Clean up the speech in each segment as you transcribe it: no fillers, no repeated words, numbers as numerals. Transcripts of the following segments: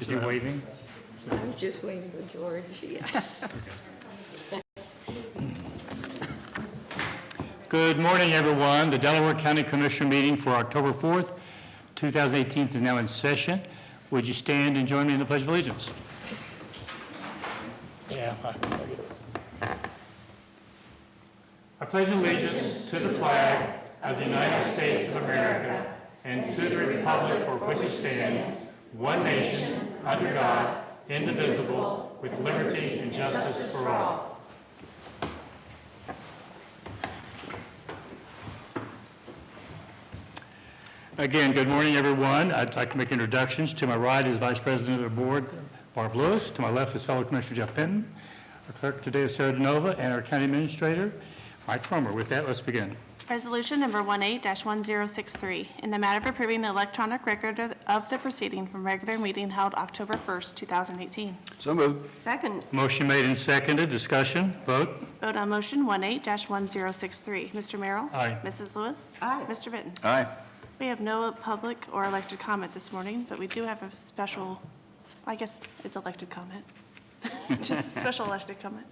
Is he waving? I was just waiting for George, yeah. Good morning, everyone. The Delaware County Commissioner meeting for October 4th, 2018 is now in session. Would you stand and join me in the Pledge of Allegiance? I pledge allegiance to the flag of the United States of America and to the republic for which it stands, one nation, under God, indivisible, with liberty and justice for all. Again, good morning, everyone. I'd like to make introductions. To my right is Vice President of the Board, Barb Lewis. To my left is fellow Commissioner Jeff Benton. Our clerk today is Sarah DeNova, and our County Administrator, Mike Cromer. With that, let's begin. Resolution number 18-1063, in the matter of approving the electronic record of the proceeding from regular meeting held October 1st, 2018. So moved. Second, Motion made and seconded. Discussion. Vote. Vote on motion 18-1063. Mr. Merrill? Aye. Mrs. Lewis? Aye. Mr. Benton? Aye. We have no public or elected comment this morning, but we do have a special, I guess it's elected comment. Just a special elected comment.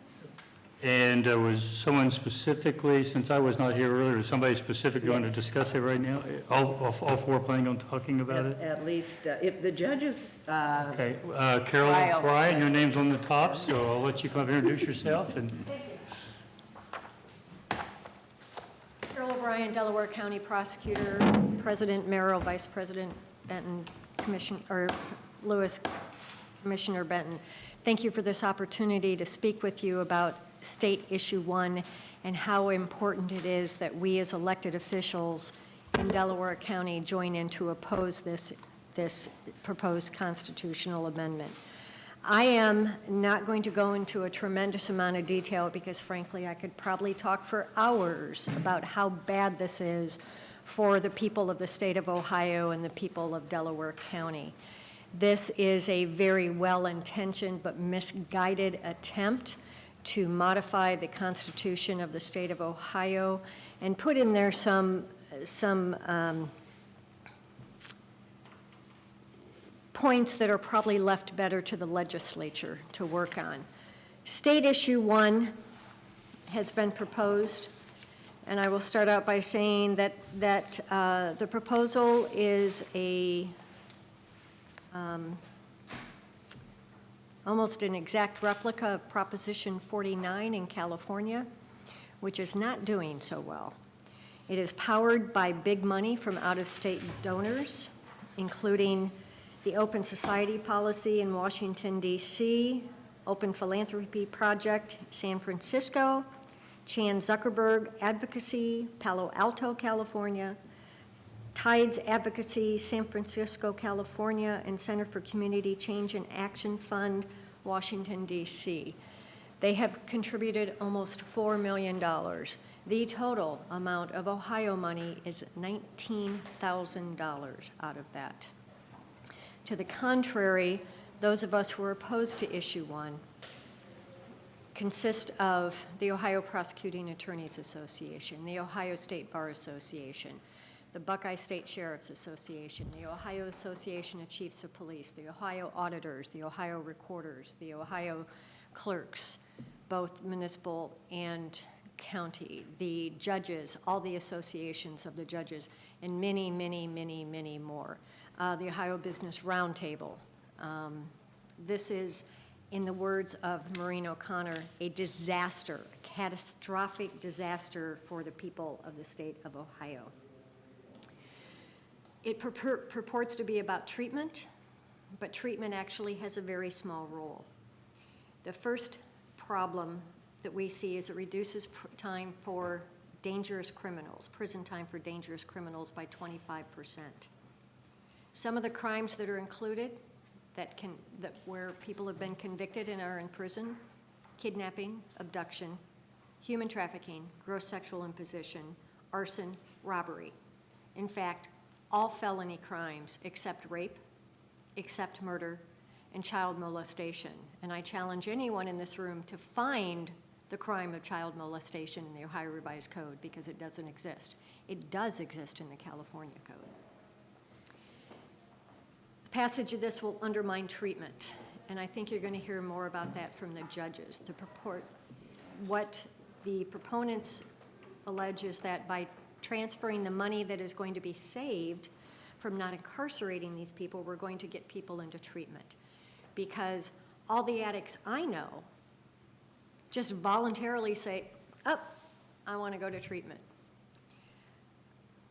And was someone specifically, since I was not here earlier, is somebody specific going to discuss it right now? All four planning on talking about it? at least, if the judges, Okay. Carol Wiles. O'Brien, your name's on the top, so I'll let you come up and introduce yourself. And Carol O'Brien, Delaware County Prosecutor, President Merrill, Vice President Benton, Lewis, Commissioner Benton. Thank you for this opportunity to speak with you about State Issue 1 and how important it is that we as elected officials in Delaware County join in to oppose this proposed constitutional amendment. I am not going to go into a tremendous amount of detail because frankly I could probably talk for hours about how bad this is for the people of the state of Ohio and the people of Delaware County. This is a very well-intentioned but misguided attempt to modify the Constitution of the state of Ohio and put in there some points that are probably left better to the legislature to work on. State Issue 1 has been proposed, and I will start out by saying that the proposal is almost an exact replica of Proposition 49 in California, which is not doing so well. It is powered by big money from out-of-state donors, including the Open Society Policy in Washington, D.C., Open Philanthropy Project, San Francisco, Chan Zuckerberg Advocacy, Palo Alto, California, Tides Advocacy, San Francisco, California, and Center for Community Change and Action Fund, Washington, D.C. They have contributed almost $4 million. The total amount of Ohio money is $19,000 out of that. To the contrary, those of us who are opposed to Issue 1 consist of the Ohio Prosecuting Attorneys Association, the Ohio State Bar Association, the Buckeye State Sheriff's Association, the Ohio Association of Chiefs of Police, the Ohio Auditors, the Ohio Recorders, the Ohio Clerks, both municipal and county, the judges, all the associations of the judges, and many, many, many, many more. The Ohio Business Roundtable. This is, in the words of Maureen O'Connor, a disaster, a catastrophic disaster for the people of the state of Ohio. It purports to be about treatment, but treatment actually has a very small role. The first problem that we see is it reduces time for dangerous criminals, prison time for dangerous criminals by 25%. Some of the crimes that are included where people have been convicted and are in prison: kidnapping, abduction, human trafficking, gross sexual imposition, arson, robbery. In fact, all felony crimes except rape, except murder, and child molestation. And I challenge anyone in this room to find the crime of child molestation in the Ohio Revised Code, because it doesn't exist. It does exist in the California Code. Passage of this will undermine treatment, and I think you're going to hear more about that from the judges. What the proponents allege is that by transferring the money that is going to be saved from not incarcerating these people, we're going to get people into treatment. Because all the addicts I know just voluntarily say, oh, I want to go to treatment.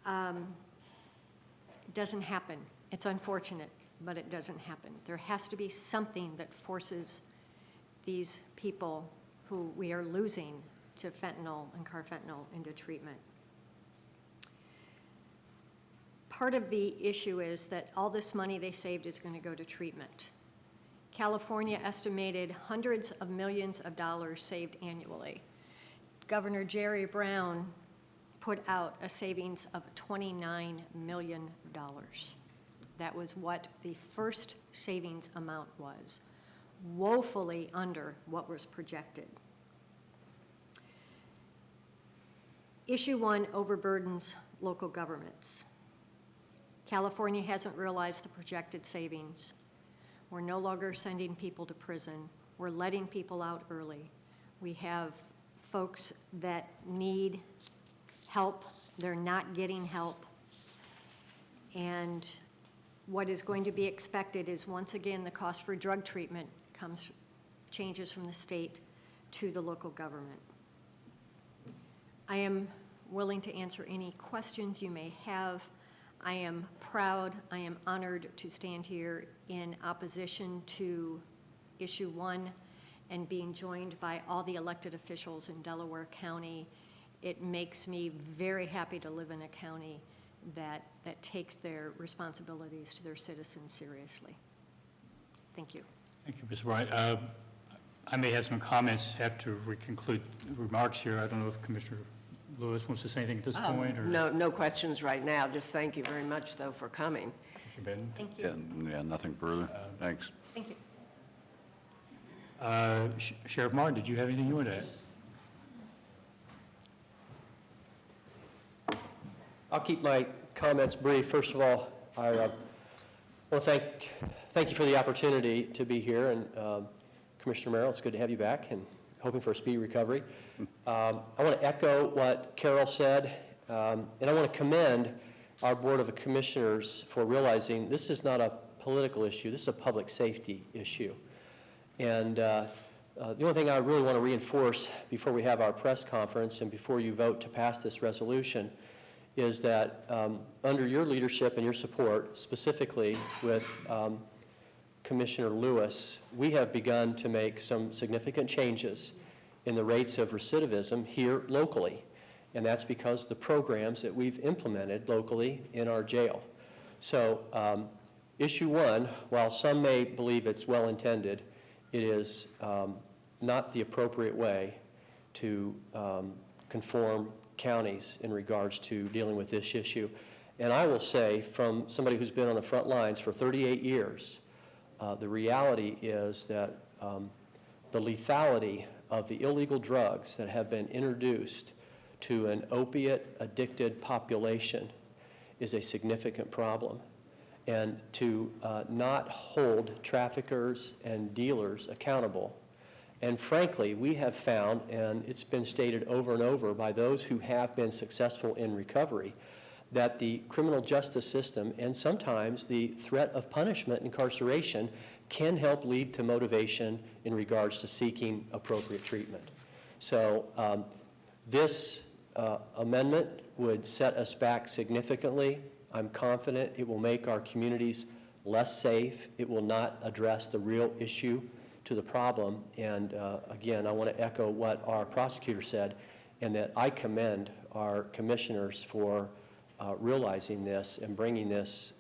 It doesn't happen. It's unfortunate, but it doesn't happen. There has to be something that forces these people who we are losing to fentanyl and carfentanil into treatment. Part of the issue is that all this money they saved is going to go to treatment. California estimated hundreds of millions of dollars saved annually. Governor Jerry Brown put out a savings of $29 million. That was what the first savings amount was, woefully under what was projected. Issue 1 overburdens local governments. California hasn't realized the projected savings. We're no longer sending people to prison. We're letting people out early. We have folks that need help. They're not getting help. And what is going to be expected is, once again, the cost for drug treatment changes from the state to the local government. I am willing to answer any questions you may have. I am proud, I am honored to stand here in opposition to issue 1 and being joined by all the elected officials in Delaware County. It makes me very happy to live in a county that takes their responsibilities to their citizens seriously. Thank you. Thank you, Ms. Wright. I may have some comments after we conclude remarks here. I don't know if Commissioner Lewis wants to say anything at this point? Or No questions right now. Just thank you very much, though, for coming. Commissioner Benton? Thank you. Yeah, nothing further. Thanks. Thank you. Sheriff Martin, did you have anything you wanted to add? I'll keep my comments brief. First of all, I want to thank you for the opportunity to be here, and Commissioner Merrill, it's good to have you back, and hoping for a speedy recovery. I want to echo what Carol said, and I want to commend our Board of Commissioners for realizing this is not a political issue, this is a public safety issue. And the only thing I really want to reinforce before we have our press conference and before you vote to pass this resolution is that under your leadership and your support, specifically with Commissioner Lewis, we have begun to make some significant changes in the rates of recidivism here locally. And that's because the programs that we've implemented locally in our jail. So issue 1, while some may believe it's well-intended, it is not the appropriate way to conform counties in regards to dealing with this issue. And I will say, from somebody who's been on the front lines for 38 years, the reality is that the lethality of the illegal drugs that have been introduced to an opiate-addicted population is a significant problem. And to not hold traffickers and dealers accountable. And frankly, we have found, and it's been stated over and over by those who have been successful in recovery, that the criminal justice system and sometimes the threat of punishment, incarceration, can help lead to motivation in regards to seeking appropriate treatment. So this amendment would set us back significantly. I'm confident it will make our communities less safe. It will not address the real issue to the problem. And again, I want to echo what our prosecutor said, and that I commend our commissioners for realizing this and bringing this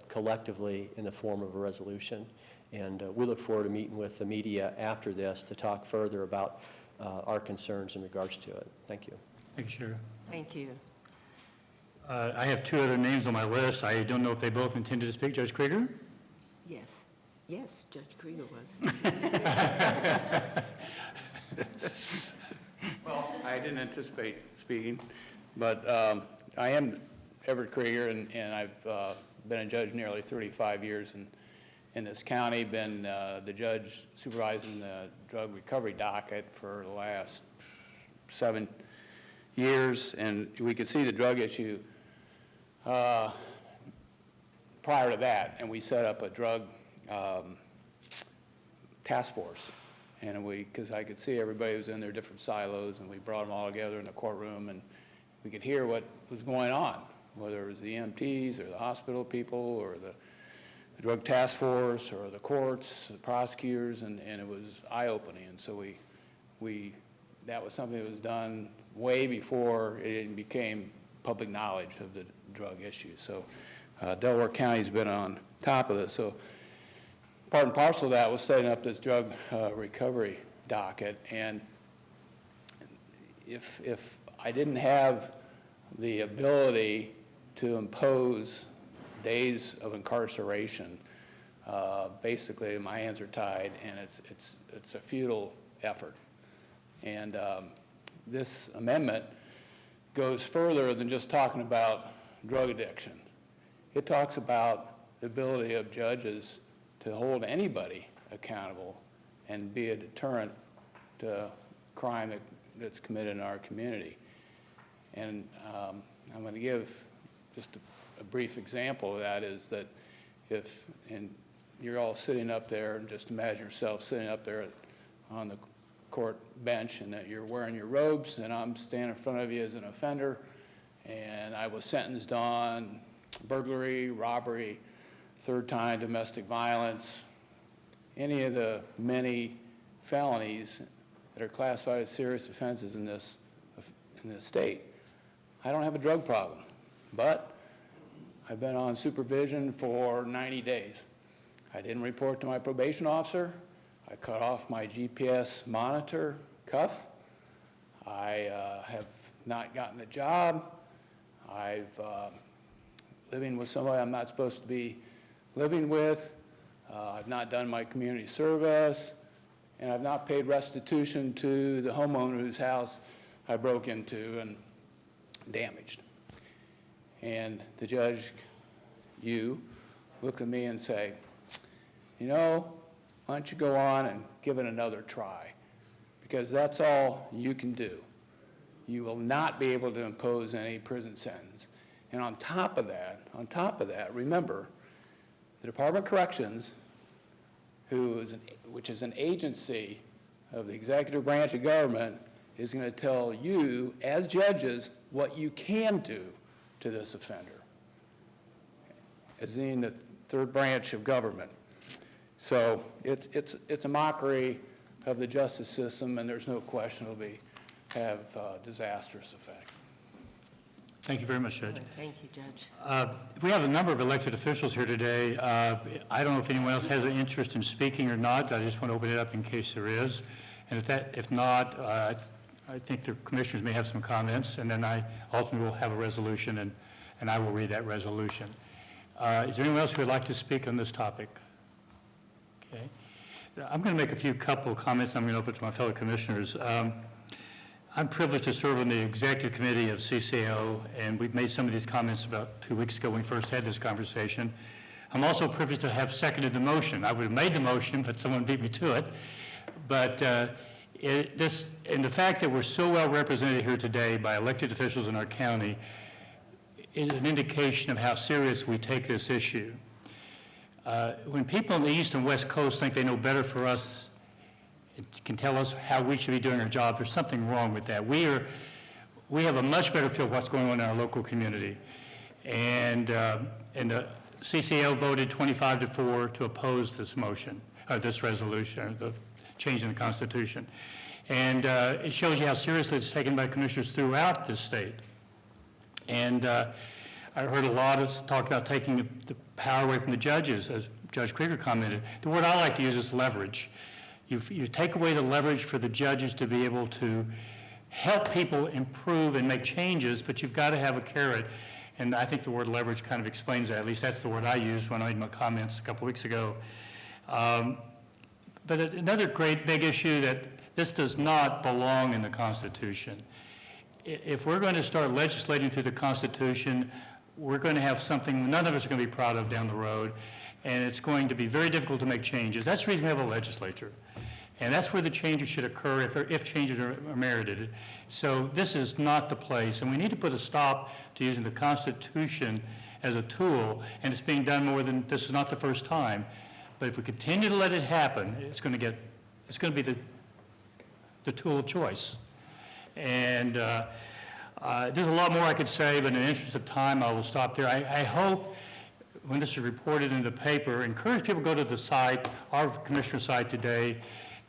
collectively in the form of a resolution. And we look forward to meeting with the media after this to talk further about our concerns in regards to it. Thank you. Thank you, Sheriff. Thank you. I have 2 other names on my list. I don't know if they both intended to speak. Judge Krieger? Yes. Yes, Judge Krieger was. Well, I didn't anticipate speaking, but I am Everett Krieger, and I've been a judge nearly 35 years in this county, been the judge supervising the drug recovery docket for the last 7 years, and we could see the drug issue prior to that, and we set up a drug task force. And because I could see everybody was in their different silos, and we brought them all together in the courtroom, and we could hear what was going on, whether it was the EMTs or the hospital people or the drug task force or the courts, the prosecutors, and it was eye-opening. And so that was something that was done way before it even became public knowledge of the drug issue. So Delaware County's been on top of this. So part and parcel of that was setting up this drug recovery docket. And if I didn't have the ability to impose days of incarceration, basically my hands are tied, and it's a futile effort. And this amendment goes further than just talking about drug addiction. It talks about the ability of judges to hold anybody accountable and be a deterrent to crime that's committed in our community. And I'm going to give just a brief example of that is that and you're all sitting up there, and just imagine yourself sitting up there on the court bench, and that you're wearing your robes, and I'm standing in front of you as an offender, and I was sentenced on burglary, robbery, third-time domestic violence, any of the many felonies that are classified as serious offenses in this state. I don't have a drug problem, but I've been on supervision for 90 days. I didn't report to my probation officer. I cut off my GPS monitor cuff. I have not gotten a job. I've living with somebody I'm not supposed to be living with. I've not done my community service, and I've not paid restitution to the homeowner whose house I broke into and damaged. And the judge, you, look at me and say, you know, why don't you go on and give it another try? Because that's all you can do. You will not be able to impose any prison sentence. And on top of that, remember, the Department of Corrections, which is an agency of the executive branch of government, is going to tell you, as judges, what you can do to this offender, as in the third branch of government. So it's a mockery of the justice system, and there's no question it'll have disastrous effects. Thank you very much, Judge. Thank you, Judge. We have a number of elected officials here today. I don't know if anyone else has an interest in speaking or not, but I just want to open it up in case there is. And if not, I think the commissioners may have some comments, and then I ultimately will have a resolution, and I will read that resolution. Is there anyone else who would like to speak on this topic? Okay. I'm going to make a couple of comments, and I'm going to open it to my fellow commissioners. I'm privileged to serve on the executive committee of CCO, and we've made some of these comments about 2 weeks ago when we first had this conversation. I'm also privileged to have seconded the motion. I would have made the motion, but someone beat me to it. But and the fact that we're so well represented here today by elected officials in our county is an indication of how serious we take this issue. When people on the East and West Coast think they know better for us, it can tell us how we should be doing our job, there's something wrong with that. We have a much better feel of what's going on in our local community. And the CCL voted 25-4 to oppose this motion, or this resolution, the change in the Constitution. And it shows you how seriously it's taken by commissioners throughout this state. And I heard a lot of talk about taking the power away from the judges, as Judge Krieger commented. The word I like to use is leverage. You take away the leverage for the judges to be able to help people improve and make changes, but you've got to have a carrot. And I think the word leverage kind of explains that. At least that's the word I used when I made my comments a couple weeks ago. But another great big issue that this does not belong in the Constitution. If we're going to start legislating through the Constitution, we're going to have something none of us are going to be proud of down the road, and it's going to be very difficult to make changes. That's the reason we have a legislature. And that's where the changes should occur if changes are merited. So this is not the place, and we need to put a stop to using the Constitution as a tool, and it's being done more than, this is not the first time. But if we continue to let it happen, it's going to be the tool of choice. And there's a lot more I could say, but in the interest of time, I will stop there. I hope when this is reported in the paper, encourage people to go to the site, our commissioner site today,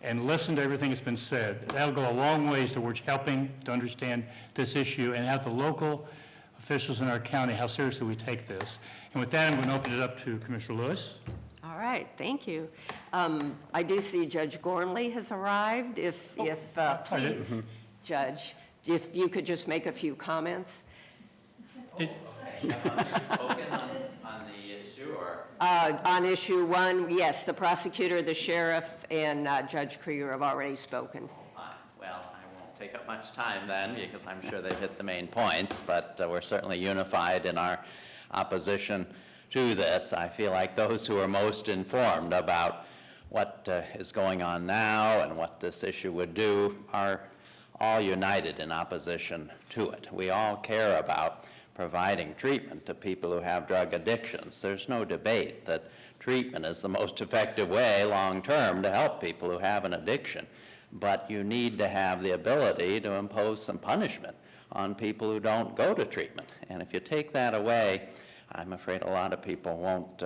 and listen to everything that's been said. That'll go a long ways towards helping to understand this issue and have the local officials in our county how seriously we take this. And with that, I'm going to open it up to Commissioner Lewis. All right, thank you. I do see Judge Gormley has arrived. Please, Judge, if you could just make a few comments. Spoken on the issue, or? On issue 1, yes, the prosecutor, the sheriff, and Judge Krieger have already spoken. Fine. Well, I won't take up much time then, because I'm sure they've hit the main points, but we're certainly unified in our opposition to this. I feel like those who are most informed about what is going on now and what this issue would do are all united in opposition to it. We all care about providing treatment to people who have drug addictions. There's no debate that treatment is the most effective way long-term to help people who have an addiction. But you need to have the ability to impose some punishment on people who don't go to treatment. And if you take that away, I'm afraid a lot of people won't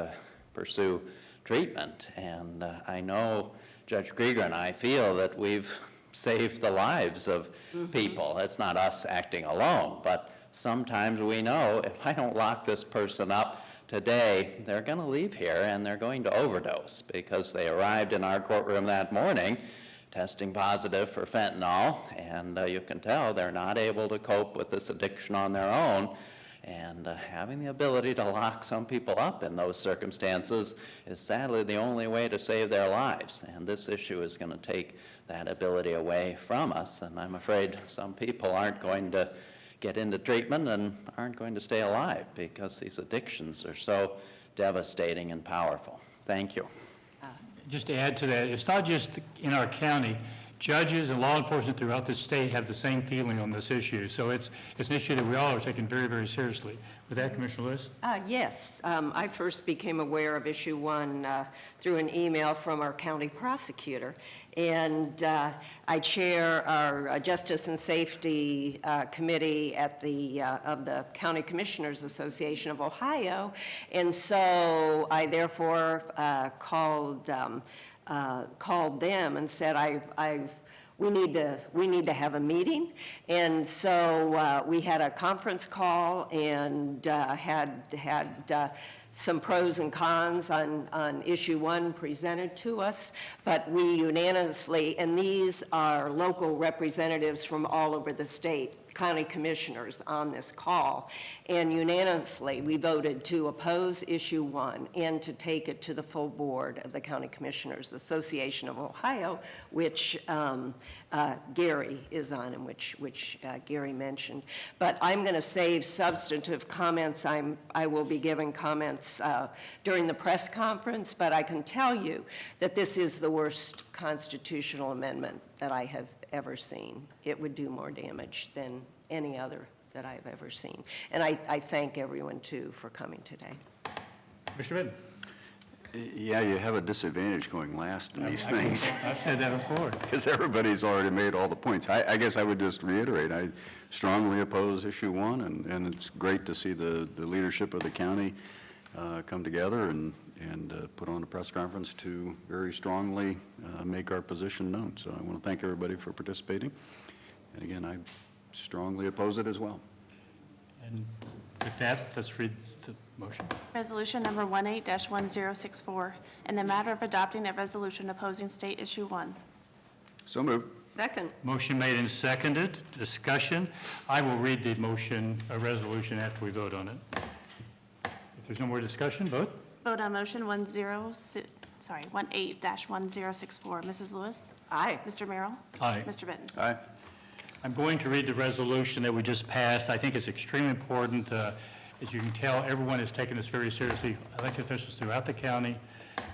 pursue treatment. And I know Judge Krieger and I feel that we've saved the lives of people. It's not us acting alone, but sometimes we know if I don't lock this person up today, they're going to leave here and they're going to overdose because they arrived in our courtroom that morning testing positive for fentanyl, and you can tell they're not able to cope with this addiction on their own. And having the ability to lock some people up in those circumstances is sadly the only way to save their lives. And this issue is going to take that ability away from us. And I'm afraid some people aren't going to get into treatment and aren't going to stay alive because these addictions are so devastating and powerful. Thank you. Just to add to that, it's not just in our county. Judges and law enforcement throughout the state have the same feeling on this issue. So it's an issue that we all are taking very, very seriously. With that, Commissioner Lewis? Yes, I first became aware of issue 1 through an email from our county prosecutor. And I chair our Justice and Safety Committee at of the County Commissioners Association of Ohio. And so I therefore called them and said, we need to have a meeting. And so we had a conference call and had some pros and cons on issue 1 presented to us, but we unanimously, and these are local representatives from all over the state, county commissioners on this call, and unanimously we voted to oppose issue 1 and to take it to the full board of the County Commissioners Association of Ohio, which Gary is on and which Gary mentioned. But I'm going to save substantive comments. I will be giving comments during the press conference, but I can tell you that this is the worst constitutional amendment that I have ever seen. It would do more damage than any other that I've ever seen. And I thank everyone, too, for coming today. Commissioner Benton? Yeah, you have a disadvantage going last in these things, I've said that before. because everybody's already made all the points. I guess I would just reiterate, I strongly oppose issue 1, and it's great to see the leadership of the county come together and put on a press conference to very strongly make our position known. So I want to thank everybody for participating. And again, I strongly oppose it as well. And with that, let's read the motion. Resolution number 18-1064, in the matter of adopting a resolution opposing state issue 1. So moved. Second. Motion made and seconded. Discussion. I will read the motion, a resolution after we vote on it. If there's no more discussion, vote. Vote on motion 18-1064. Mrs. Lewis? Aye. Mr. Merrill? Aye. Mr. Benton? Aye. I'm going to read the resolution that we just passed. I think it's extremely important. As you can tell, everyone is taking this very seriously, elected officials throughout the county,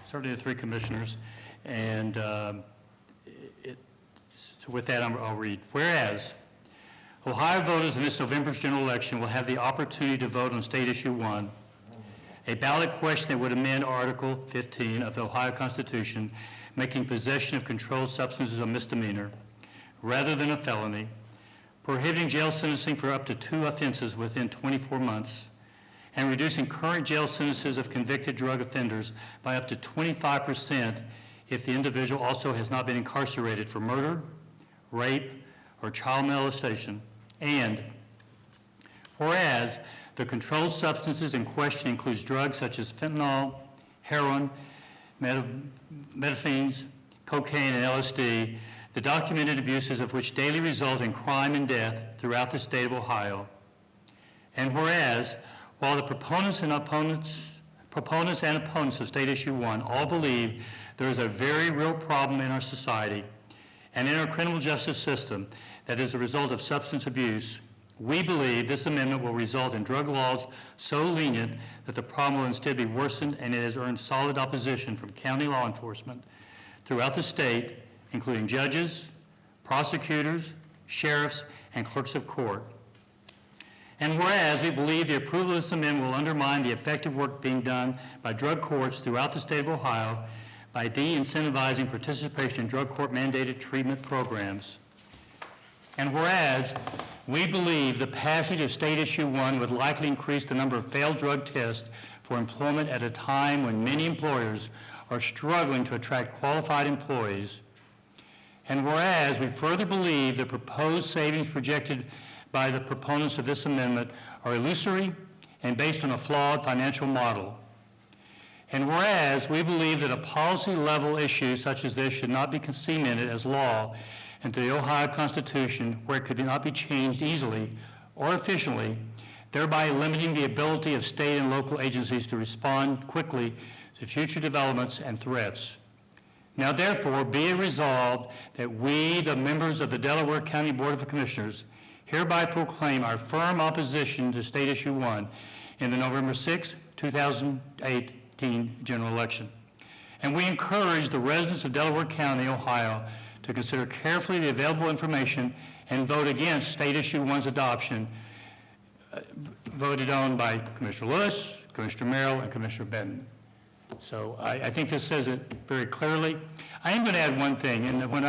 certainly the 3 commissioners. And so with that, I'll read. Whereas, Ohio voters in this November's general election will have the opportunity to vote on State Issue 1, a ballot question that would amend Article 15 of the Ohio Constitution, making possession of controlled substances a misdemeanor rather than a felony, prohibiting jail sentencing for up to 2 offenses within 24 months, and reducing current jail sentences of convicted drug offenders by up to 25% if the individual also has not been incarcerated for murder, rape, or child molestation. And whereas the controlled substances in question includes drugs such as fentanyl, heroin, methamphetamines, cocaine, and LSD, the documented abuses of which daily result in crime and death throughout the state of Ohio. And whereas, while the proponents and opponents of State Issue 1 all believe there is a very real problem in our society and in our criminal justice system that is a result of substance abuse, we believe this amendment will result in drug laws so lenient that the problem will instead be worsened, and it has earned solid opposition from county law enforcement throughout the state, including judges, prosecutors, sheriffs, and clerks of court. And whereas we believe the approval of this amendment will undermine the effective work being done by drug courts throughout the state of Ohio by de-incentivizing participation in drug court mandated treatment programs. And whereas we believe the passage of State Issue 1 would likely increase the number of failed drug tests for employment at a time when many employers are struggling to attract qualified employees. And whereas we further believe the proposed savings projected by the proponents of this amendment are illusory and based on a flawed financial model. And whereas we believe that a policy-level issue such as this should not be cemented as law into the Ohio Constitution, where it could not be changed easily or efficiently, thereby limiting the ability of state and local agencies to respond quickly to future developments and threats. Now therefore, be it resolved that we, the members of the Delaware County Board of Commissioners, hereby proclaim our firm opposition to State Issue 1 in the November 6, 2018 general election. And we encourage the residents of Delaware County, Ohio, to consider carefully the available information and vote against State Issue 1's adoption, voted on by Commissioner Lewis, Commissioner Merrill, and Commissioner Benton. So I think this says it very clearly. I am going to add one thing, and when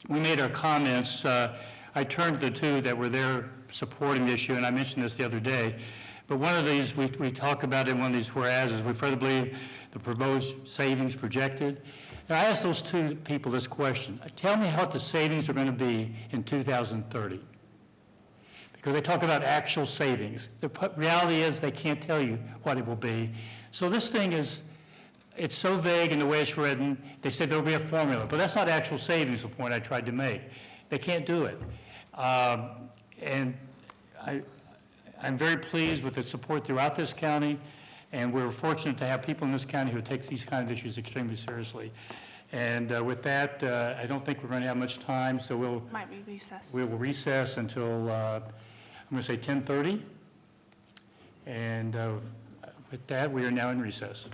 we made our comments, I turned to the 2 that were there supporting the issue, and I mentioned this the other day. But one of these, we talk about in one of these whereases, we further believe the proposed savings projected. And I asked those 2 people this question. Tell me what the savings are going to be in 2030. Because they talk about actual savings. The reality is they can't tell you what it will be. So this thing is, it's so vague in the way it's written. They said there will be a formula, but that's not actual savings, the point I tried to make. They can't do it. And I'm very pleased with the support throughout this county, and we're fortunate to have people in this county who take these kind of issues extremely seriously. And with that, I don't think we're going to have much time, so we will recess until, I'm going to say 10:30. And with that, we are now in recess.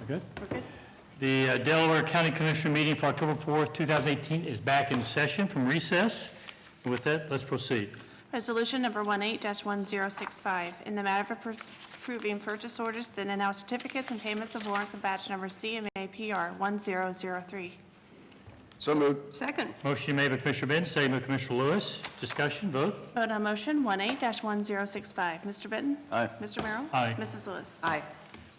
Good? We're good. The Delaware County Commissioner meeting for October 4th, 2018 is back in session from recess. And with that, let's proceed. Resolution number 18-1065, in the matter of approving purchase orders, then and now certificates and payments of warrants of batch number CMA PR 1003. So moved. Second. Motion made by Commissioner Benton, second by Commissioner Lewis. Discussion, vote. Vote on motion 18-1065. Mr. Benton? Aye. Mr. Merrill? Aye. Mrs. Lewis? Aye.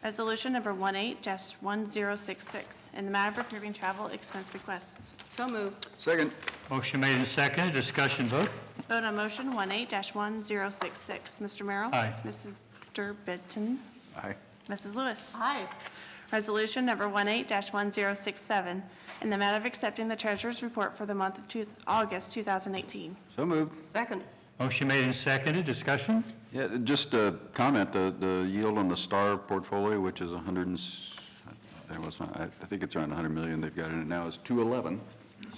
Resolution number 18-1066, in the matter of approving travel expense requests. So moved. Second. Motion made and seconded. Discussion, vote. Vote on motion 18-1066. Mr. Merrill? Aye. Mr. Benton? Aye. Mrs. Lewis? Aye. Resolution number 18-1067, in the matter of accepting the treasurer's report for the month of August 2018. So moved. Second. Motion made and seconded. Discussion. Yeah, just a comment, the yield on the STAR portfolio, which is 100, I think it's around 100 million they've got in it now, is 211.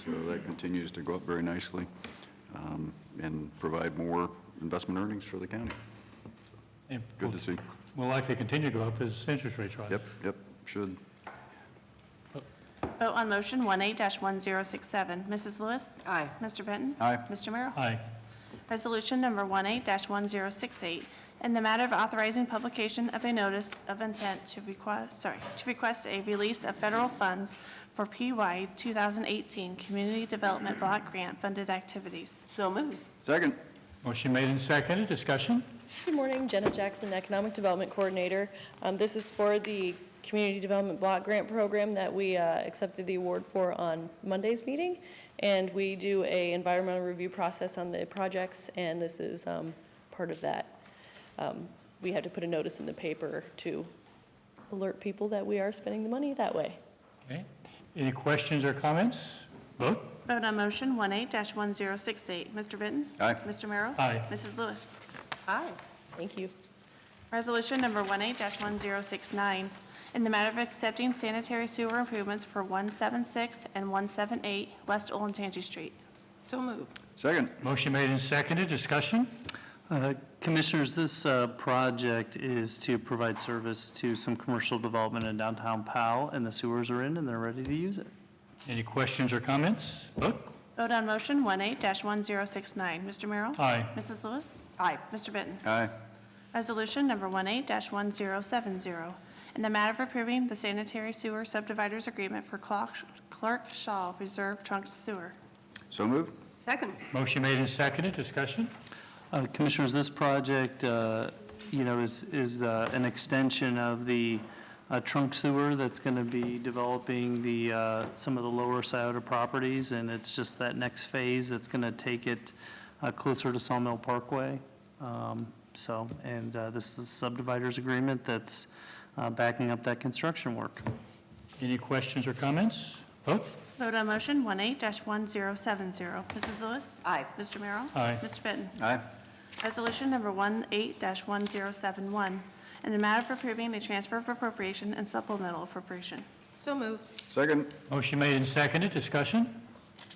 So that continues to go up very nicely and provide more investment earnings for the county. And Good to see. will likely continue to go up as interest rates rise. Yep, should. Vote on motion 18-1067. Mrs. Lewis? Aye. Mr. Benton? Aye. Mr. Merrill? Aye. Resolution number 18-1068, in the matter of authorizing publication of a notice of intent to request a release of federal funds for PY 2018 Community Development Block Grant funded activities. So moved. Second. Motion made and seconded. Discussion. Good morning, Jenna Jackson, Economic Development Coordinator. This is for the Community Development Block Grant Program that we accepted the award for on Monday's meeting. And we do a environmental review process on the projects, and this is part of that. We had to put a notice in the paper to alert people that we are spending the money that way. Okay. Any questions or comments? Vote. Vote on motion 18-1068. Mr. Benton? Aye. Mr. Merrill? Aye. Mrs. Lewis? Aye. Thank you. Resolution number 18-1069, in the matter of accepting sanitary sewer improvements for 176 and 178 West Olentangy Street. So moved. Second. Motion made and seconded. Discussion. Commissioners, this project is to provide service to some commercial development in downtown Powell, and the sewers are in and they're ready to use it. Any questions or comments? Vote. Vote on motion 18-1069. Mr. Merrill? Aye. Mrs. Lewis? Aye. Mr. Benton? Aye. Resolution number 18-1070, in the matter of approving the sanitary sewer subdividers agreement for Clark Shaw Reserve Trunk Sewer. So moved. Second. Motion made and seconded. Discussion. Commissioners, this project, is an extension of the trunk sewer that's going to be developing some of the lower Scioto properties, and it's just that next phase that's going to take it closer to Sawmill Parkway. This is a subdividers agreement that's backing up that construction work. Any questions or comments? Vote. Vote on motion 18-1070. Mrs. Lewis? Aye. Mr. Merrill? Aye. Mr. Benton? Aye. Resolution number 18-1071, in the matter of approving the transfer of appropriation and supplemental appropriation. So moved. Second. Motion made and seconded. Discussion.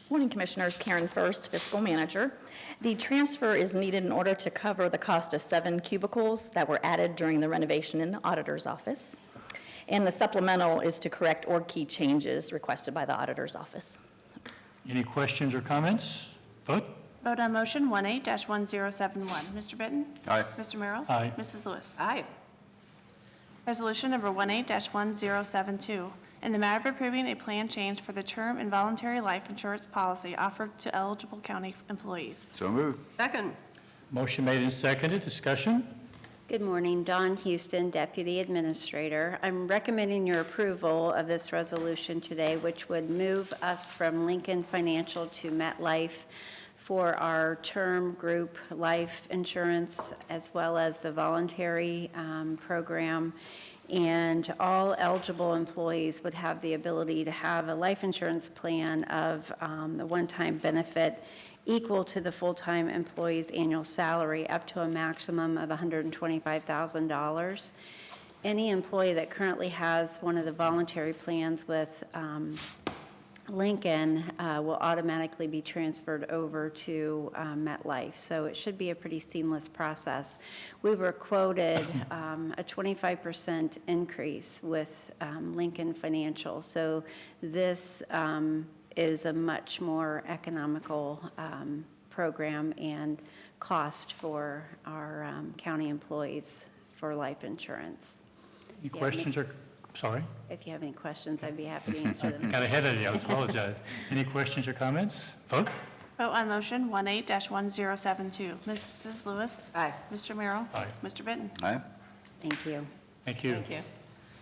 Morning, Commissioners. Karen First, Fiscal Manager. The transfer is needed in order to cover the cost of 7 cubicles that were added during the renovation in the auditor's office. And the supplemental is to correct org key changes requested by the auditor's office. Any questions or comments? Vote. Vote on motion 18-1071. Mr. Benton? Aye. Mr. Merrill? Aye. Mrs. Lewis? Aye. Resolution number 18-1072, in the matter of approving a plan change for the term and voluntary life insurance policy offered to eligible county employees. So moved. Second. Motion made and seconded. Discussion. Good morning, Dawn Houston, Deputy Administrator. I'm recommending your approval of this resolution today, which would move us from Lincoln Financial to MetLife for our term group life insurance, as well as the voluntary program. And all eligible employees would have the ability to have a life insurance plan of the one-time benefit equal to the full-time employee's annual salary, up to a maximum of $125,000. Any employee that currently has one of the voluntary plans with Lincoln will automatically be transferred over to MetLife. So it should be a pretty seamless process. We were quoted a 25% increase with Lincoln Financial. So this is a much more economical program and cost for our county employees for life insurance. Any questions or Sorry, If you have any questions, I'd be happy to answer them. got ahead of you, I apologize. Any questions or comments? Vote? Vote on motion 18-1072. Mrs. Lewis? Aye. Mr. Merrill? Aye. Mr. Benton? Aye. Thank you. Thank you. Thank you.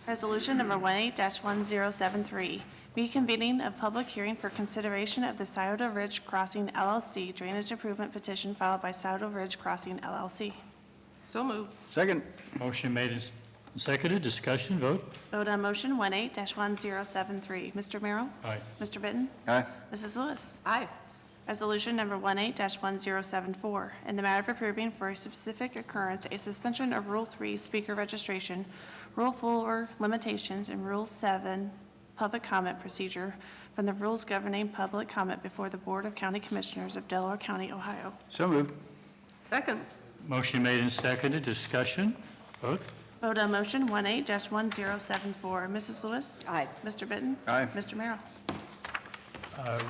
Resolution number 18-1073, reconvening of public hearing for consideration of the Scioto Ridge Crossing LLC drainage improvement petition filed by Scioto Ridge Crossing LLC. So moved. Second. Motion made and seconded, discussion, vote? Vote on motion 18-1073. Mr. Merrill? Aye. Mr. Benton? Aye. Mrs. Lewis? Aye. Resolution number 18-1074, in the matter of approving for a specific occurrence a suspension of Rule 3 speaker registration, Rule 4 limitations, and Rule 7 public comment procedure from the rules governing public comment before the Board of County Commissioners of Delaware County, Ohio. So moved. Second. Motion made and seconded, discussion, vote? Vote on motion 18-1074. Mrs. Lewis? Aye. Mr. Benton? Aye. Mr. Merrill?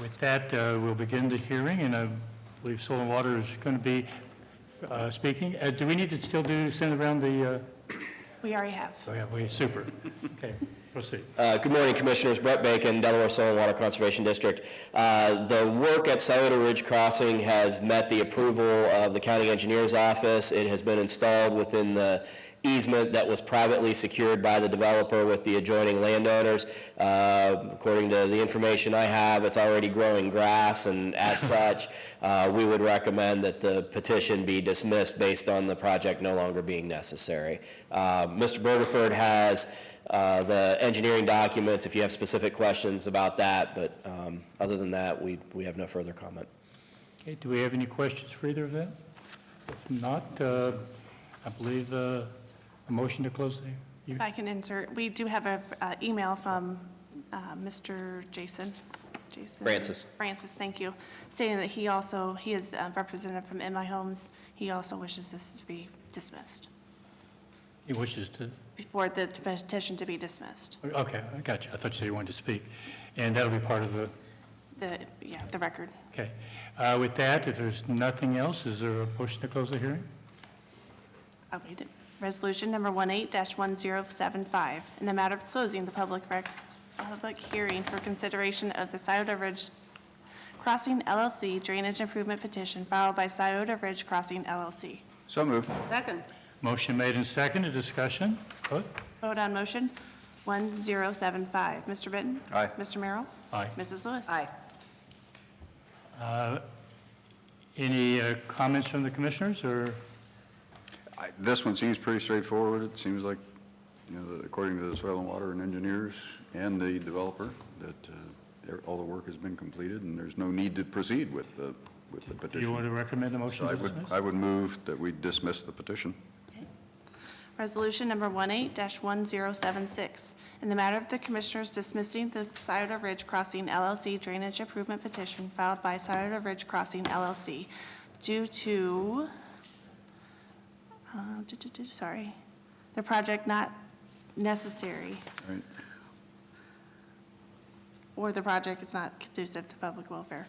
With that, we'll begin the hearing, and I believe Soil and Water is going to be speaking. Do we need to still send around the, We already have. oh yeah, super. Okay, proceed. Good morning, Commissioners. Brett Bacon, Delaware Soil and Water Conservation District. The work at Scioto Ridge Crossing has met the approval of the County Engineer's Office. It has been installed within the easement that was privately secured by the developer with the adjoining landowners. According to the information I have, it's already growing grass, and as such, we would recommend that the petition be dismissed based on the project no longer being necessary. Mr. Bergerford has the engineering documents if you have specific questions about that, but other than that, we have no further comment. Okay, do we have any questions for either of them? If not, I believe a motion to close the, If I can insert, we do have an email from Mr. Jason. Francis. Francis, thank you, stating that he is a representative from In My Homes. He also wishes this to be dismissed, he wishes to, before the petition to be dismissed. okay, I got you. I thought you said you wanted to speak. And that'll be part of the, The record. okay. With that, if there's nothing else, is there a motion to close the hearing? I'll read it. Resolution number 18-1075, in the matter of closing the public hearing for consideration of the Scioto Ridge Crossing LLC drainage improvement petition filed by Scioto Ridge Crossing LLC. So moved. Second. Motion made and seconded, discussion, vote? Vote on motion 1075. Mr. Benton? Aye. Mr. Merrill? Aye. Mrs. Lewis? Aye. Any comments from the commissioners, or? This one seems pretty straightforward. It seems like, according to the Soil and Water and engineers and the developer, that all the work has been completed, and there's no need to proceed with the petition. Do you want to recommend a motion So to dismiss? I would move that we dismiss the petition. Resolution number 18-1076, in the matter of the Commissioners dismissing the Scioto Ridge Crossing LLC drainage improvement petition filed by Scioto Ridge Crossing LLC due to, the project not necessary, Right. or the project is not conducive to public welfare.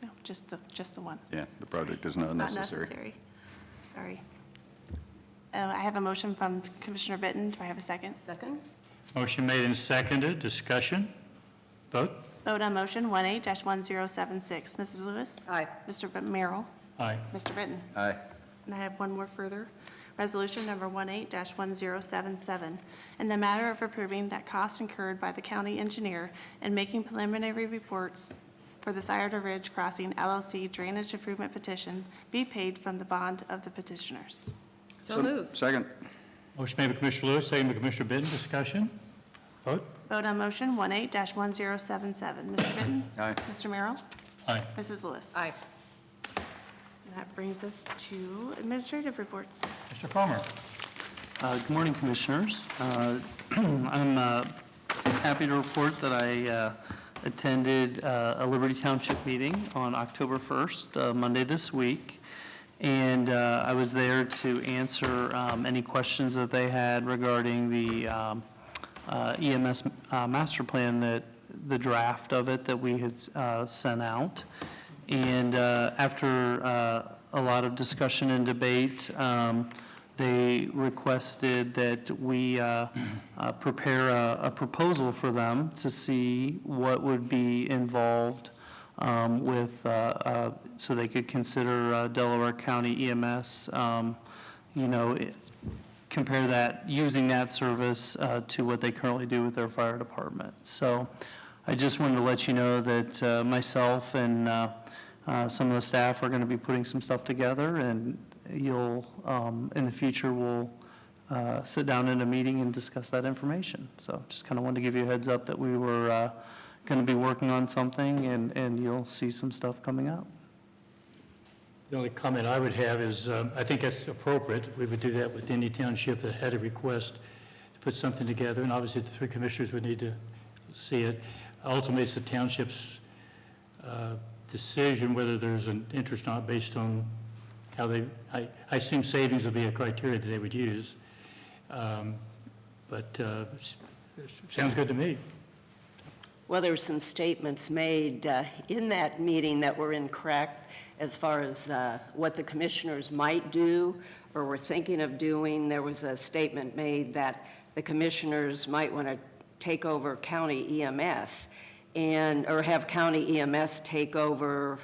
No, just the one. Yeah, the project is not necessary. Not necessary. Sorry. I have a motion from Commissioner Benton. Do I have a second? Second. Motion made and seconded, discussion, vote? Vote on motion 18-1076. Mrs. Lewis? Aye. Mr. Merrill? Aye. Mr. Benton? Aye. And I have one more further. Resolution number 18-1077, in the matter of approving that costs incurred by the county engineer in making preliminary reports for the Scioto Ridge Crossing LLC drainage improvement petition be paid from the bond of the petitioners. So moved. Second. Motion made by Commissioner Lewis, seconded by Commissioner Benton, discussion, vote? Vote on motion 18-1077. Mr. Benton? Aye. Mr. Merrill? Aye. Mrs. Lewis? Aye. And that brings us to administrative reports. Mr. Farmer? Good morning, Commissioners. I'm happy to report that I attended a Liberty Township meeting on October 1st, Monday this week, and I was there to answer any questions that they had regarding the EMS master plan, that the draft of it that we had sent out. And after a lot of discussion and debate, they requested that we prepare a proposal for them to see what would be involved so they could consider Delaware County EMS, compare that, using that service to what they currently do with their fire department. So I just wanted to let you know that myself and some of the staff are going to be putting some stuff together, and you'll, in the future, we'll sit down in a meeting and discuss that information. So just kind of wanted to give you a heads up that we were going to be working on something, and you'll see some stuff coming out. The only comment I would have is, I think that's appropriate. We would do that with any township that had a request to put something together, and obviously the three commissioners would need to see it. Ultimately, it's the township's decision whether there's an interest or not based on how they, I assume savings would be a criteria that they would use. But sounds good to me. Well, there were some statements made in that meeting that were incorrect as far as what the commissioners might do or were thinking of doing. There was a statement made that the commissioners might want to take over county EMS or have county EMS take over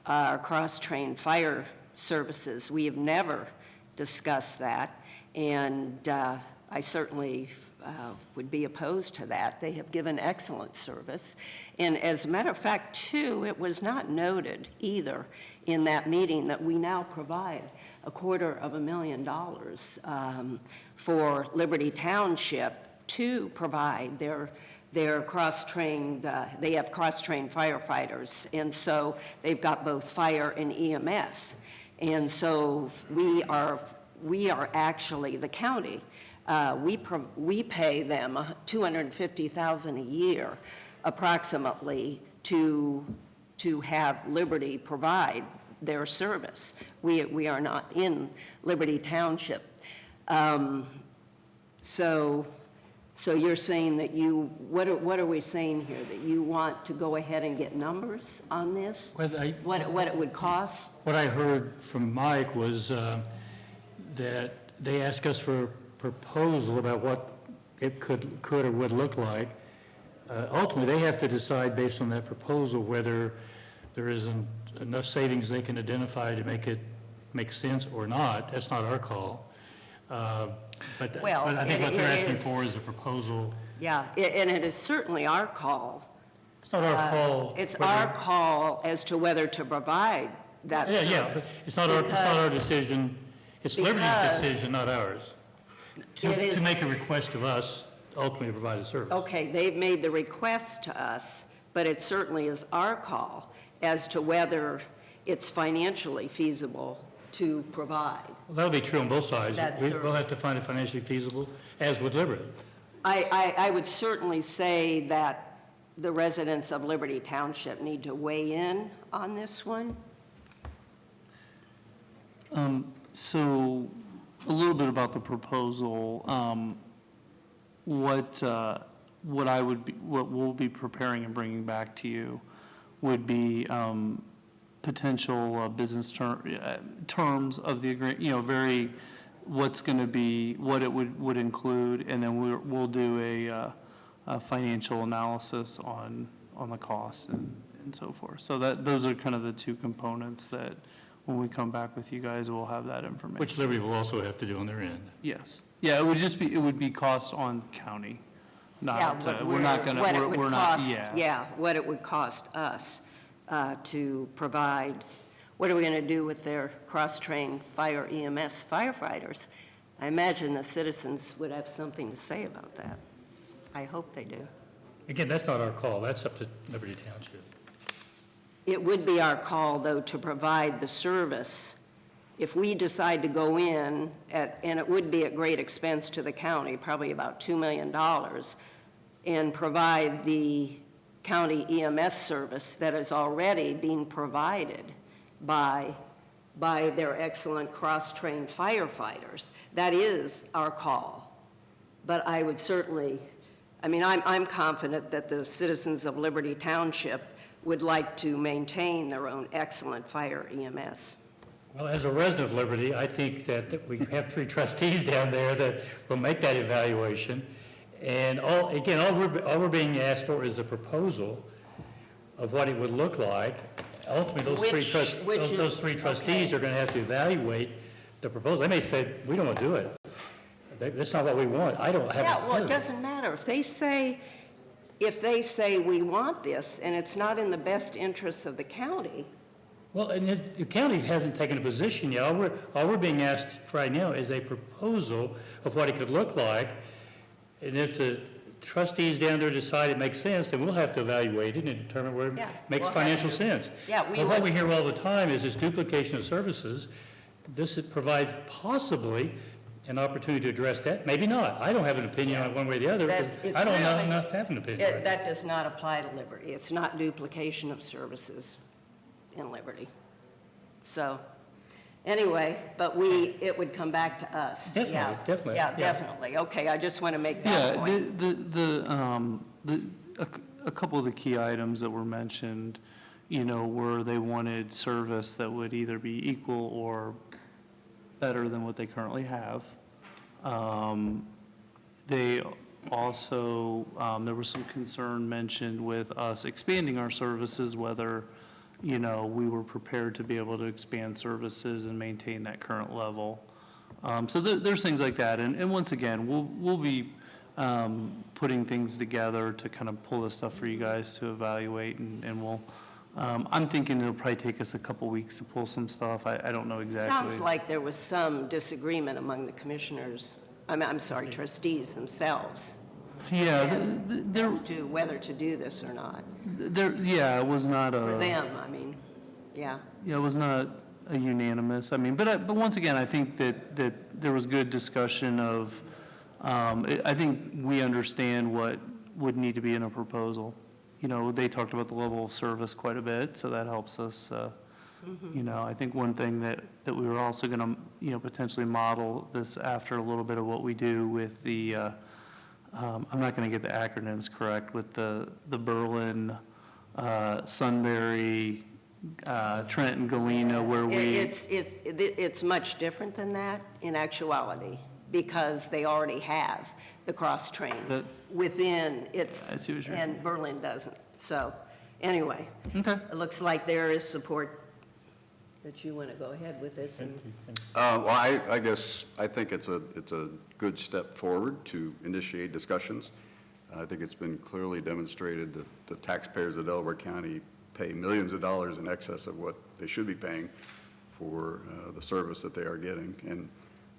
cross-trained fire services. We have never discussed that, and I certainly would be opposed to that. They have given excellent service. And as a matter of fact, too, it was not noted either in that meeting that we now provide $250,000 for Liberty Township to provide their cross-trained, they have cross-trained firefighters, and so they've got both fire and EMS. And so we are actually, the county, we pay them $250,000 a year approximately to have Liberty provide their service. We are not in Liberty Township. So you're saying that what are we saying here? That you want to go ahead and get numbers on this? What it would cost? What I heard from Mike was that they asked us for a proposal about what it could or would look like. Ultimately, they have to decide based on that proposal whether there isn't enough savings they can identify to make it make sense or not. That's not our call. But I think what they're asking for is a proposal. Yeah, and it is certainly our call. It's not our call. It's our call as to whether to provide that service. Yeah, but it's not our decision. It's Liberty's decision, not ours. To make a request of us, ultimately to provide a service. Okay, they've made the request to us, but it certainly is our call as to whether it's financially feasible to provide. Well, that'll be true on both sides. We'll service. have to find it financially feasible, as would Liberty. I would certainly say that the residents of Liberty Township need to weigh in on this one. So a little bit about the proposal. What we'll be preparing and bringing back to you would be potential business terms of the agreement, what's going to be, what it would include, and then we'll do a financial analysis on the costs and so forth. So those are kind of the two components that when we come back with you guys, we'll have that information. Which Liberty will also have to do on their end. Yes. Yeah, it would be cost on county. Not, we're not going to, we're not, yeah. Yeah, what it would cost us to provide. What are we going to do with their cross-trained fire EMS firefighters? I imagine the citizens would have something to say about that. I hope they do. Again, that's not our call. That's up to Liberty Township. It would be our call, though, to provide the service. If we decide to go in, and it would be at great expense to the county, probably about $2 million, and provide the county EMS service that is already being provided by their excellent cross-trained firefighters. That is our call. But I would certainly, I'm confident that the citizens of Liberty Township would like to maintain their own excellent fire EMS. Well, as a resident of Liberty, I think that we have 3 trustees down there that will make that evaluation. And all we're being asked for is a proposal of what it would look like. Ultimately, those three trustees are going to have to evaluate the proposal. They may say, we don't want to do it. That's not what we want. I don't have a Yeah, clue. well, it doesn't matter. If they say we want this and it's not in the best interests of the county, Well, and the county hasn't taken a position yet. All we're being asked for right now is a proposal of what it could look like. And if the trustees down there decide it makes sense, then we'll have to evaluate it and determine where it Yeah, makes we'll have financial to. sense. Yeah, we But what would. we hear all the time is this duplication of services. This provides possibly an opportunity to address that. Maybe not. I don't have an opinion on it one way or the other, because It's I don't know really- enough to have an opinion. right now. that does not apply to Liberty. It's not duplication of services in Liberty. So, anyway, but it would come back to us. Definitely, Yeah. definitely, Yeah, yeah. definitely. Okay, I just want to make that point. A couple of the key items that were mentioned, were they wanted service that would either be equal or better than what they currently have. They also, there was some concern mentioned with us expanding our services, whether, we were prepared to be able to expand services and maintain that current level. So there's things like that. And once again, we'll be putting things together to kind of pull this stuff for you guys to evaluate, and we'll, I'm thinking it'll probably take us a couple weeks to pull some stuff. I don't know exactly. Sounds like there was some disagreement among the commissioners, I'm sorry, trustees themselves, Yeah, there, as to whether to do this or not. it was not a. For them, I mean, yeah. Yeah, it was not a unanimous. But once again, I think that there was good discussion of, I think we understand what would need to be in a proposal. They talked about the level of service quite a bit, so that helps us. I think one thing that we were also going to, potentially model this after a little bit of what we do with the, I'm not going to get the acronyms correct, with the Berlin, Sunbury, Trenton, Galena, where we. It's much different than that in actuality, because they already have the cross-train within its, I see what you're- and Berlin doesn't. So, anyway, Okay. it looks like there is support that you want to go ahead with this. And Well, I guess, I think it's a good step forward to initiate discussions. I think it's been clearly demonstrated that the taxpayers of Delaware County pay millions of dollars in excess of what they should be paying for the service that they are getting. And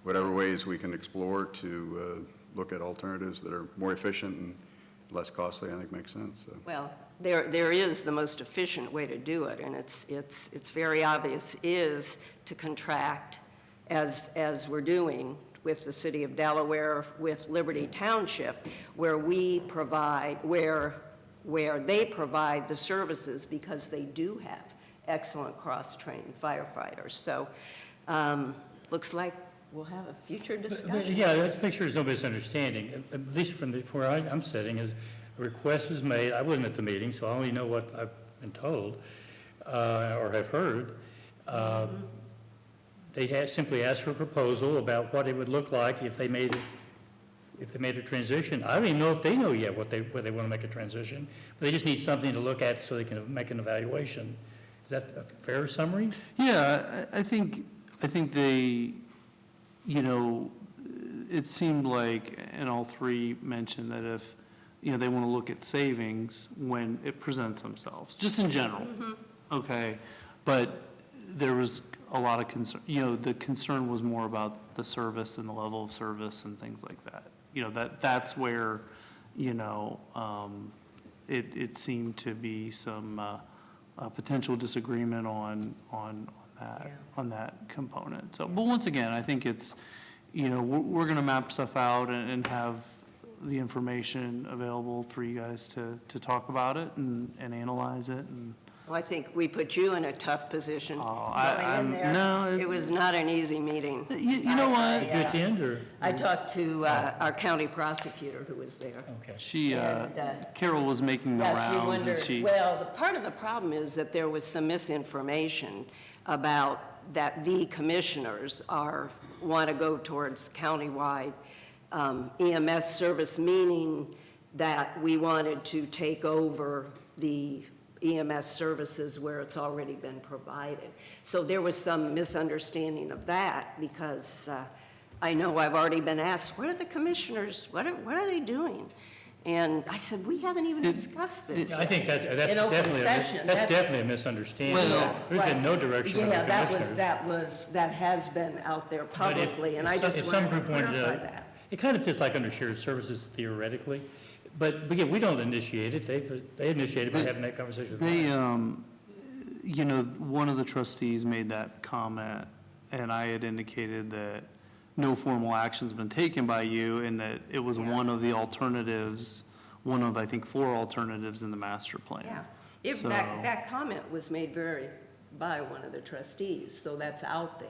whatever ways we can explore to look at alternatives that are more efficient and less costly, I think makes sense. So. Well, there is the most efficient way to do it, and it's very obvious, is to contract, as we're doing with the city of Delaware, with Liberty Township, where we provide, where they provide the services, because they do have excellent cross-trained firefighters. So, looks like we'll have a future discussion. Yeah, let's make sure there's no misunderstanding, at least from where I'm sitting, is a request was made. I wasn't at the meeting, so I only know what I've been told or have heard. They had simply asked for a proposal about what it would look like if they made a transition. I don't even know if they know yet where they want to make a transition, but they just need something to look at so they can make an evaluation. Is that a fair summary? Yeah, I think they, it seemed like, and all three mentioned that if, they want to look at savings when it presents themselves, just in general. Okay, but there was a lot of concern, the concern was more about the service and the level of service and things like that. That's where, it seemed to be some potential disagreement on that component. So, but once again, I think it's, we're going to map stuff out and have the information available for you guys to talk about it and analyze it. And Well, I think we put you in a tough position I'm- going in there. no, It was not an easy meeting. you know what? Did you attend, or? I talked to our county prosecutor who was there. Okay. She, And, Carol was making the Yeah, she rounds and wondered, she. well, part of the problem is that there was some misinformation about that the commissioners want to go towards countywide EMS service, meaning that we wanted to take over the EMS services where it's already been provided. So there was some misunderstanding of that, because I know I've already been asked, what are the commissioners, what are they doing? And I said, we haven't even discussed this. I think that's In open definitely, session, that's definitely a misunderstanding. There's been no direction from the commissioners. That has been out there But if- publicly, and I just if some wanted to group wanted clarify that. It kind of fits like under shared services theoretically, but again, we don't initiate it. They initiate it by having that conversation with They, us. you know, one of the trustees made that comment, and I had indicated that no formal action's been taken by you, and that it was one of the alternatives, one of, I think, 4 alternatives in the master plan. Yeah, So- that comment was made by one of the trustees, so that's out there.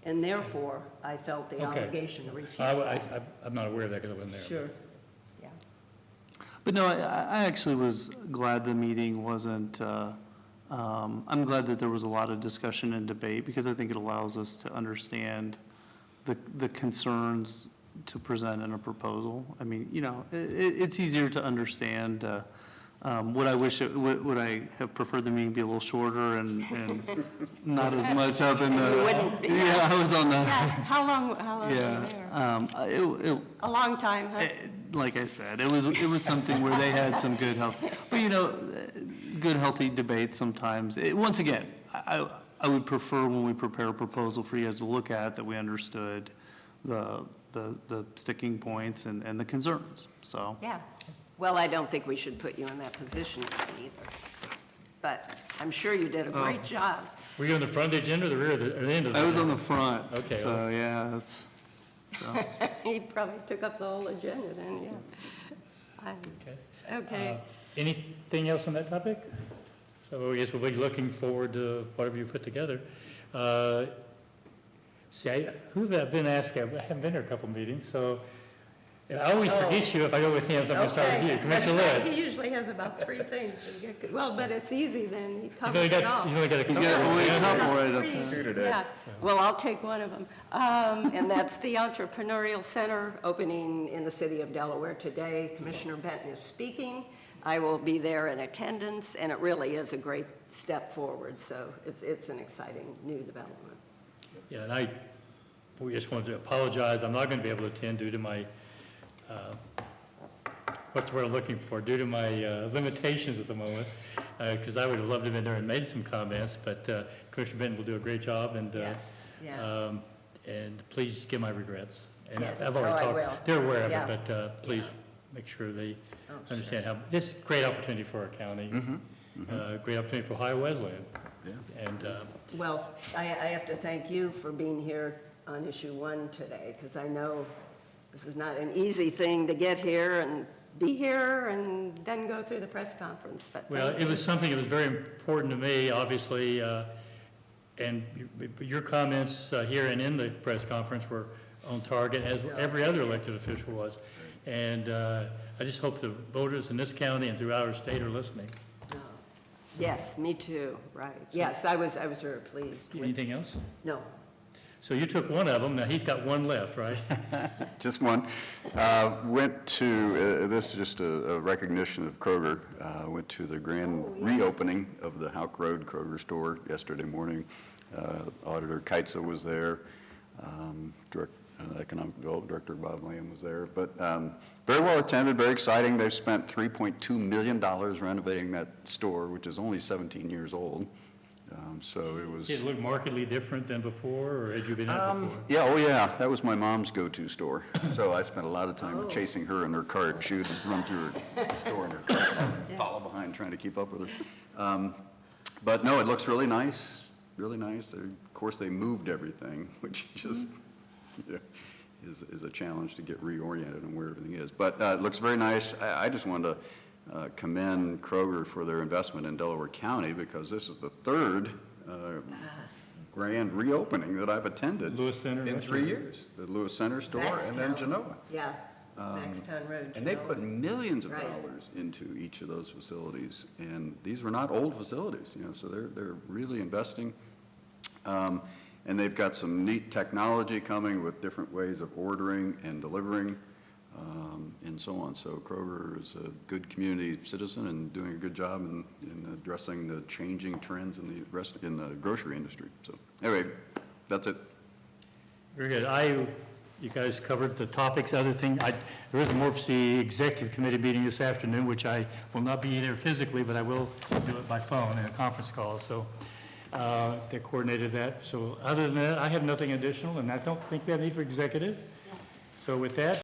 And therefore, I felt the Okay. obligation to refute that. I'm not aware of that because I wasn't there. Sure, yeah. But no, I actually was glad the meeting wasn't, I'm glad that there was a lot of discussion and debate, because I think it allows us to understand the concerns to present in a proposal. I mean, you know, it's easier to understand. Would I have preferred the meeting be a little shorter and not as much up in the? You wouldn't, Yeah, I was on the. Yeah, how long were you there? Yeah, A long time, huh? like I said, it was something where they had some good health, but you know, good healthy debate sometimes. Once again, I would prefer when we prepare a proposal for you guys to look at, that we understood the sticking points and the concerns, so. Yeah. Well, I don't think we should put you in that position either. But I'm sure you did a great job. Were you on the front of the agenda or the rear of the, or the end of the? I was on the agenda? front, Okay. so yeah, that's, so. He probably took up the whole agenda then, yeah. Okay. Okay. Anything else on that topic? So I guess we'll be looking forward to whatever you put together. Who have I been asking? I haven't been here a couple meetings, so I always forget you if I go with him, so I'm going to start with you. Commissioner That's right. Lewis. He usually has about 3 things. to get- Well, but it's easy then. He He's covers only it all. got a couple. only a couple right up Three. there. Yeah, well, I'll take one of them. And that's the Entrepreneurial Center opening in the city of Delaware today. Commissioner Benton is speaking. I will be there in attendance, and it really is a great step forward. So it's an exciting new development. Yeah, and we just wanted to apologize. I'm not going to be able to attend due to my, what's the word I'm looking for? Due to my limitations at the moment, because I would have loved to have been there and made some comments, but Commissioner Benton will do a great job, and Yes, yeah. and please give my regrets. And Yes. I've already Oh, I talked. will. They're aware of Yeah. it, but please make sure they Oh, understand how, this is a great opportunity for our county. Great opportunity for Ohio Wesleyan. Yeah. And Well, I have to thank you for being here on issue 1 today, because I know this is not an easy thing to get here and be here and then go through the press conference, but well, thank it you. was something that was very important to me, obviously, and your comments here and in the press conference were on target, as every other elected official was. And I just hope the voters in this county and throughout our state are listening. Oh. Yes, me too, right. Yes, I was very pleased with, Anything else? no. So you took one of them, now he's got one left, right? Just one. Went to, this is just a recognition of Kroger, went to the grand reopening of the Houck Road Kroger store yesterday morning. Auditor Keitza was there, Economic Development Director Bob Lamb was there, but very well attended, very exciting. They've spent $3.2 million renovating that store, which is only 17 years old. So it was. Did it look markedly different than before, or had you been at it before? Yeah, oh yeah, that was my mom's go-to store. So I spent a lot of time chasing her in her cart. She would run through her store in her cart, and follow behind trying to keep up with her. But no, it looks really nice, really nice. Of course, they moved everything, which just is a challenge to get reoriented on where everything is. But it looks very nice. I just wanted to commend Kroger for their investment in Delaware County, because this is the 3rd grand reopening that I've attended Lewis Center in 3 years. The Lewis Center store and then Genoa. Yeah, Maxtown Road. And they put millions of Right. dollars into each of those facilities, and these were not old facilities, so they're really investing. And they've got some neat technology coming with different ways of ordering and delivering, and so on. So Kroger is a good community citizen and doing a good job in addressing the changing trends in the grocery industry. So anyway, that's it. Very good. You guys covered the topics. Other thing, there is a MORPC executive committee meeting this afternoon, which I will not be there physically, but I will do it by phone in a conference call. So they coordinated that. So other than that, I have nothing additional, and I don't think we have need for executive. So with that,